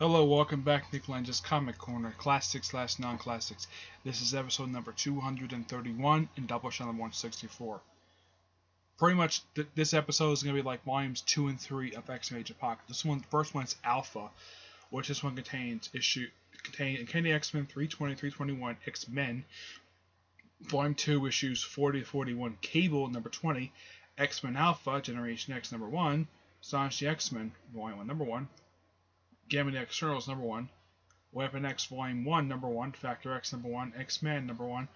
Hello, welcome back to Lenz Comic Corner, Classics slash Non-Classics. This is episode number 231 and Doubleshot number 164. Pretty much, this episode is going to be like volumes 2 and 3 of X-Men Age of Apocalypse. The first one is Alpha, which this one contains X-Men 320, 321, X-Men, Volume 2, issues 40 to 41, Cable, number 20, X-Men Alpha, Generation X, number 1, Astonishing X-Men, Volume 1, number 1, Gamma the Externals, number 1, Weapon X, Volume 1, number 1, Factor X, number 1, X-Men, number 1,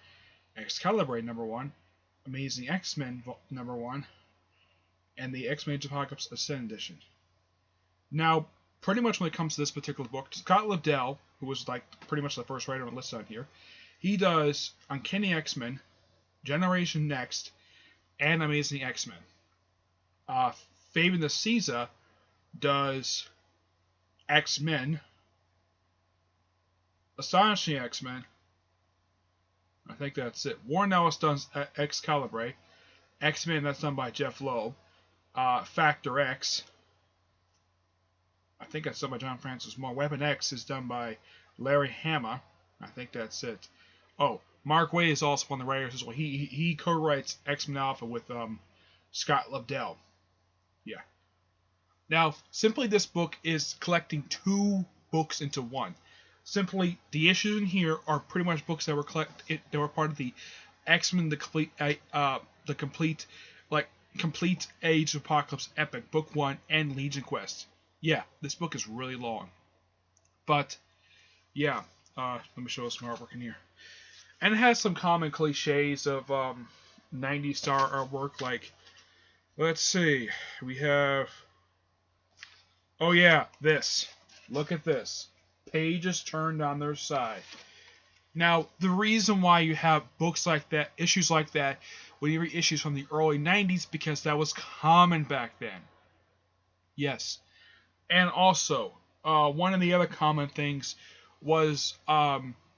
Excalibur, number 1, Amazing X-Men, number 1, and the X-Men Age of Apocalypse Ascend Edition. Now, pretty much when it comes to this particular book, Scott Lobdell, who was like pretty much the first writer on the list on here, he does Uncanny X-Men, Generation Next, and Amazing X-Men. Fabian DeCisa does X-Men, Astonishing X-Men, I think that's it. Warren Ellis does Excalibur, X-Men, that's done by Jeff Loeb, Factor X, I think that's done by John Francis Moore. Weapon X is done by Larry Hama, I think that's it. Oh, Mark Waid is also one of the writers as well. He co-writes X-Men Alpha with Scott Lobdell. Yeah. Now, simply this book is collecting two books into one. Simply, the issues in here are pretty much books that were part of the X-Men the complete Age of Apocalypse epic, Book 1 and Legion Quest. Yeah, this book is really long. But yeah, let me show us some artwork in here. And it has some common cliches of 90s star artwork, like, let's see, we have, oh yeah, this. Look at this. Pages turned on their side. Now, the reason why you have books like that, issues like that, when you read issues from the early 90s, because that was common back then. Yes. And also, one of the other common things was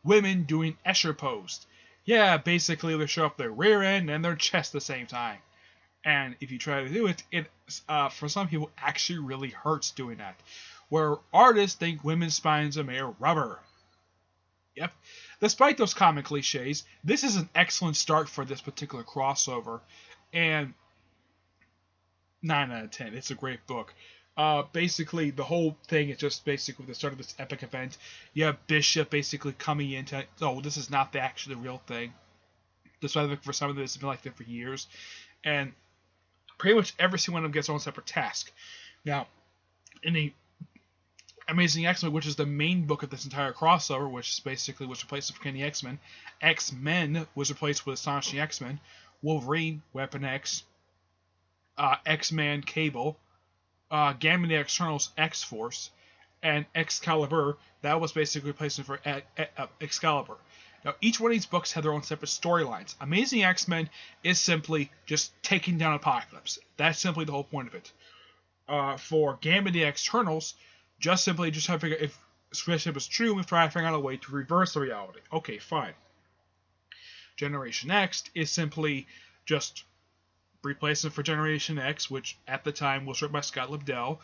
women doing Escher pose. Yeah, basically they show up their rear end and their chest at the same time. And if you try to do it, it for some people actually really hurts doing that. Where artists think women's spines are made of rubber. Yep. Despite those common cliches, this is an excellent start for this particular crossover. And 9 out of 10. It's a great book. Basically, the whole thing is just basically the start of this epic event. You have Bishop basically coming into, oh, this is not actually the real thing. Despite for some of this, it's been like that for years. And pretty much every single one of them gets their own separate task. Now, in the Amazing X-Men, which is the main book of this entire crossover, which is basically was replaced with Uncanny X-Men, X-Men was replaced with Astonishing X-Men, Wolverine, Weapon X, X-Man, Cable, Gamma the Externals, X-Force, and Excalibur, that was basically replacement for Excalibur. Now, each one of these books had their own separate storylines. Amazing X-Men is simply just taking down Apocalypse. That's simply the whole point of it. For Gamma the Externals, just try to figure if Spaceship is true and try to figure out a way to reverse the reality. Okay, fine. Generation X is simply just replacement for Generation X, which at the time was written by Scott Lobdell.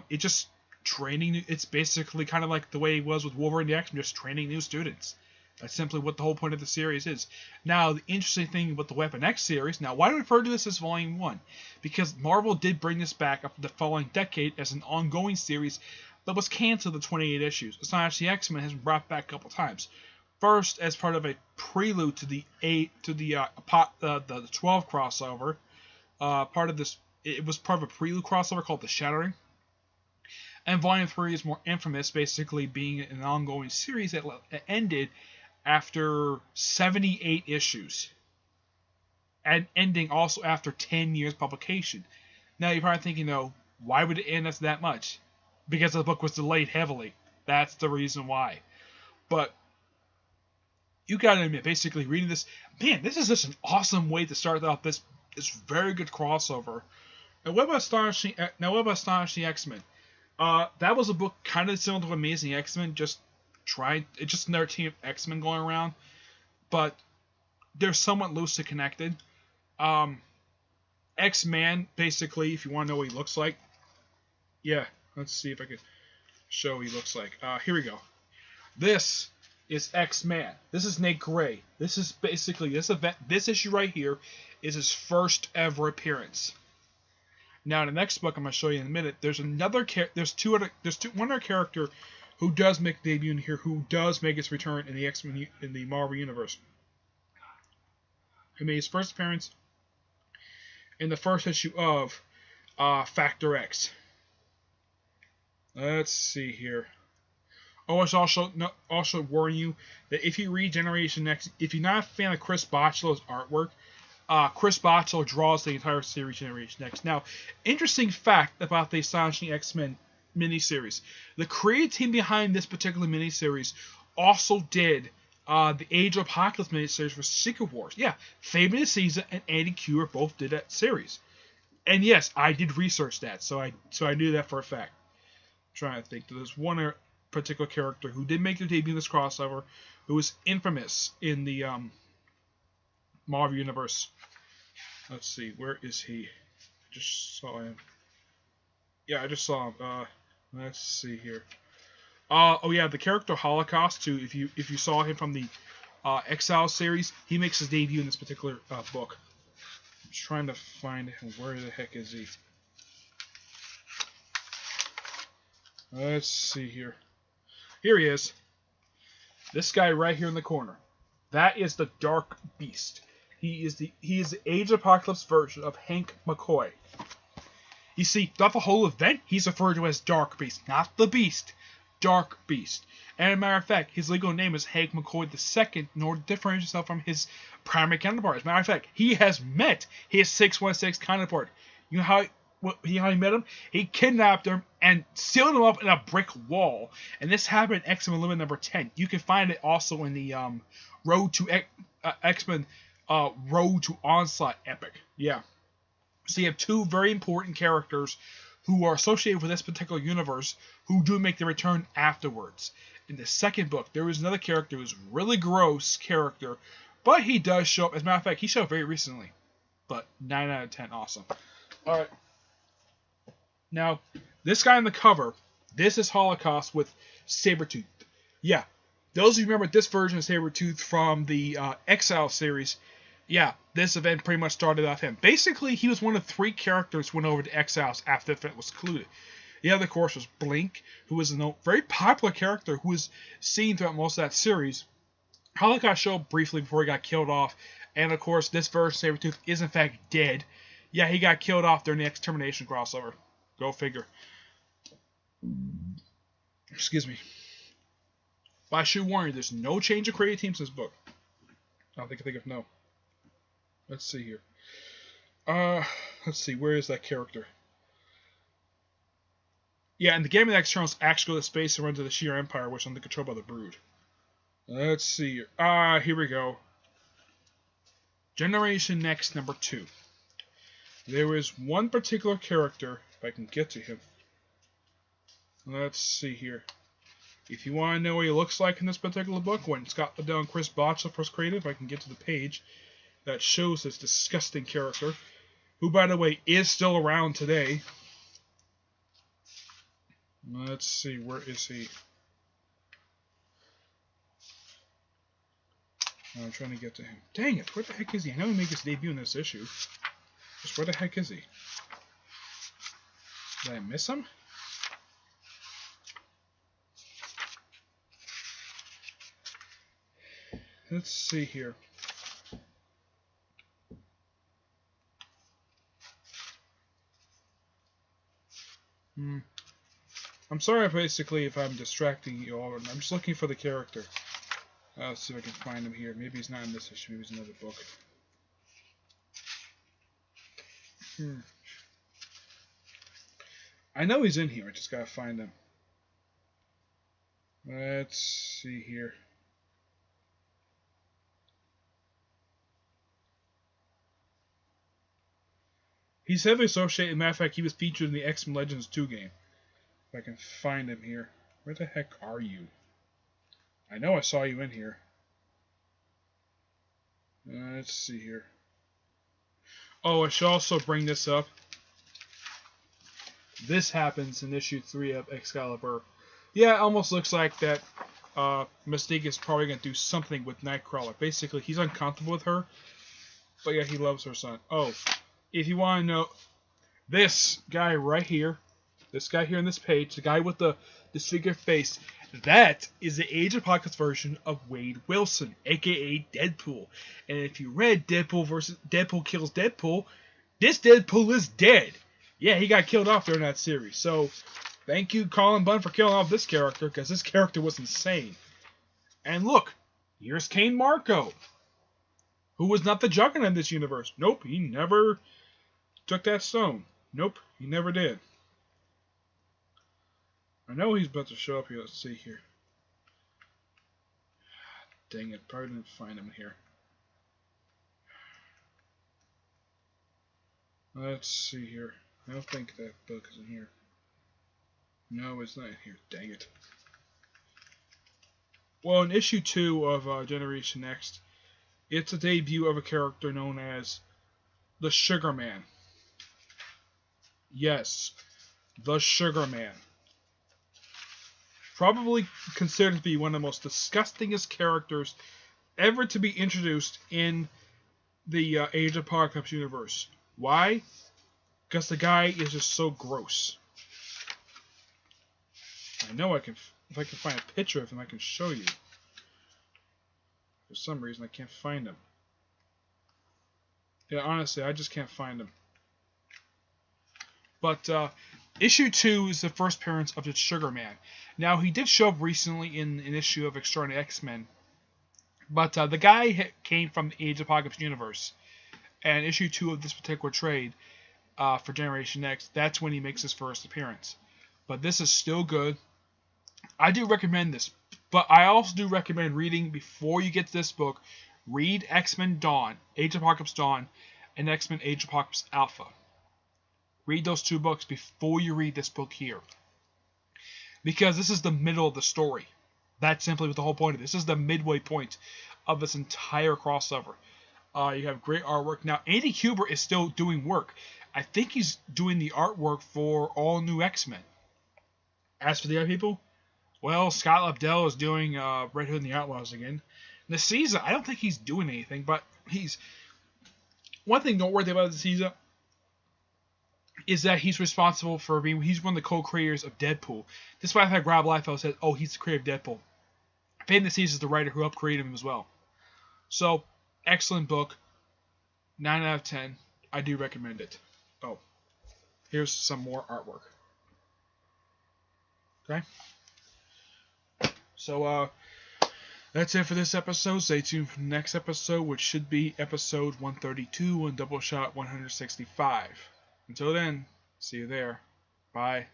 It's just training. It's basically kind of like the way it was with Wolverine the X-Men, just training new students. That's simply what the whole point of the series is. Now, the interesting thing with the Weapon X series, now, why do we refer to this as Volume 1? Because Marvel did bring this back up the following decade as an ongoing series that was canceled in 28 issues. Astonishing X-Men has been brought back a couple times. First, as part of a prelude to the 12 crossover. It was part of a prelude crossover called The Shattering. And Volume 3 is more infamous, basically being an ongoing series that ended after 78 issues, and ending also after 10 years publication. Now you're probably thinking, why would it end us that much? Because the book was delayed heavily. That's the reason why. But you gotta admit, basically reading this, man, this is just an awesome way to start off this very good crossover. And what about Astonishing X-Men? That was a book kind of similar to Amazing X-Men, it's just another team of X-Men going around, but they're somewhat loosely connected. X-Man, basically, if you want to know what he looks like, yeah, let's see if I can show he looks like. Here we go. This is X-Man. This is Nate Gray. This is basically this event. This issue right here is his first ever appearance. Now, in the next book I'm going to show you in a minute, there's another one other character who does make a debut in here, who does make his return in the X-Men in the Marvel universe. He made his first appearance in the first issue of Factor X. Let's see here. Oh, I should also warn you that if you read Generation X, if you're not a fan of Chris Bachalo's artwork, Chris Bachalo draws the entire series Generation X. Now, interesting fact about the Astonishing X-Men miniseries. The creative team behind this particular miniseries also did the Age of Apocalypse miniseries for Secret Wars. Yeah, Fabian Nicieza and Andy Kubert both did that series. And yes, I did research that, so I knew that for a fact. I'm trying to think. There's one particular character who did make their debut in this crossover, who was infamous in the Marvel Universe. Let's see, where is he? Just saw him. Yeah, I just saw him. Let's see here. Oh yeah, the character Holocaust too. If you saw him from the Exile series, he makes his debut in this particular book. I'm trying to find him. Where the heck is he? Let's see here. Here he is. This guy right here in the corner. That is the Dark Beast. He is the Age of Apocalypse version of Hank McCoy. You see, throughout the whole event, he's referred to as Dark Beast, not the Beast. Dark Beast. And as a matter of fact, his legal name is Hank McCoy II in order to differentiate himself from his primary counterpart. As a matter of fact, he has met his 616 counterpart. You know how he met him? He kidnapped him and sealed him up in a brick wall. And this happened in X-Men Limited number 10. You can find it also in the Road to X-Men Road to Onslaught epic. Yeah. So you have two very important characters who are associated with this particular universe who do make their return afterwards. In the second book, there was another character who's really gross character, but he does show up. As a matter of fact, he showed up very recently. But 9 out of 10, awesome. Alright. Now, this guy on the cover, this is Holocaust with Sabretooth. Yeah, those who remember this version of Sabretooth from the Exile series, yeah, this event pretty much started off him. Basically, he was one of 3 characters who went over to Exiles after the event was concluded. The other, of course, was Blink, who was a very popular character who was seen throughout most of that series. Holocaust showed up briefly before he got killed off, and of course, this version of Sabretooth is in fact dead. Yeah, he got killed off during the Extermination crossover. Go figure. Excuse me. But I should warn you, there's no change of creative teams in this book. I don't think I think of no. Let's see here. Let's see, where is that character? Yeah, and the Game of the Externals actually go to space and run to the Sheer Empire, which is under control by the Brood. Let's see here. Here we go. Generation X number 2. There is one particular character, if I can get to him. Let's see here. If you want to know what he looks like in this particular book, when Scott Liddell and Chris Bachalo first created, if I can get to the page that shows this disgusting character, who, by the way, is still around today. Let's see, where is he? I'm trying to get to him. Dang it, where the heck is he? I know he made his debut in this issue. Just where the heck is he? Did I miss him? Let's see here. I'm sorry basically if I'm distracting you all. I'm just looking for the character. Let's see if I can find him here. Maybe he's not in this issue. Maybe he's in another book. I know he's in here. I just gotta find him. Let's see here. He's heavily associated. As a matter of fact, he was featured in the X-Men Legends 2 game. If I can find him here. Where the heck are you? I know I saw you in here. Let's see here. Oh, I should also bring this up. This happens in issue 3 of Excalibur. Yeah, it almost looks like that Mystique is probably going to do something with Nightcrawler. Basically, he's uncomfortable with her, but yeah, he loves her son. Oh, if you want to know, this guy right here, this guy here on this page, the guy with the disfigured face, that is the Age of Apocalypse version of Wade Wilson, aka Deadpool. And if you read Deadpool versus Deadpool Kills Deadpool, this Deadpool is dead. Yeah, he got killed off during that series. So, thank you, Colin Bunn, for killing off this character, because this character was insane. And look, here's Kane Marco, who was not the Juggernaut in this universe. Nope, he never took that stone. Nope, he never did. I know he's about to show up here. Let's see here. Dang it, probably didn't find him here. Let's see here. I don't think that book is in here. No, it's not in here. Dang it. Well, in issue 2 of Generation Next, it's a debut of a character known as the Sugar Man. Yes, the Sugar Man. Probably considered to be one of the most disgustingest characters ever to be introduced in the Age of Apocalypse universe. Why? Because the guy is just so gross. I know if I can find a picture of him, I can show you. For some reason, I can't find him. Yeah, honestly, I just can't find him. But issue 2 is the first appearance of the Sugar Man. Now, he did show up recently in an issue of Extraordinary X-Men. But the guy came from the Age of Apocalypse universe. And issue 2 of this particular trade for Generation X, that's when he makes his first appearance. But this is still good. I do recommend this. But I also do recommend reading, before you get to this book, read X-Men Dawn, Age of Apocalypse Dawn, and X-Men Age of Apocalypse Alpha. Read those 2 books before you read this book here. Because this is the middle of the story. That's simply what the whole point of this. This is the midway point of this entire crossover. You have great artwork. Now, Andy Kubert is still doing work. I think he's doing the artwork for All New X-Men. As for the other people, well, Scott Lobdell is doing Red Hood and the Outlaws again. Nicieza, I don't think he's doing anything, but he's... One thing noteworthy about Nicieza is that he's responsible for being... He's one of the co-creators of Deadpool. Despite the fact Rob Liefeld said, oh, he's the creator of Deadpool. Peyton Nicieza is the writer who helped create him as well. So, excellent book. 9 out of 10. I do recommend it. Oh, here's some more artwork. Okay? So, that's it for this episode. Stay tuned for the next episode, which should be episode 132 and Doubleshot 165. Until then, see you there. Bye.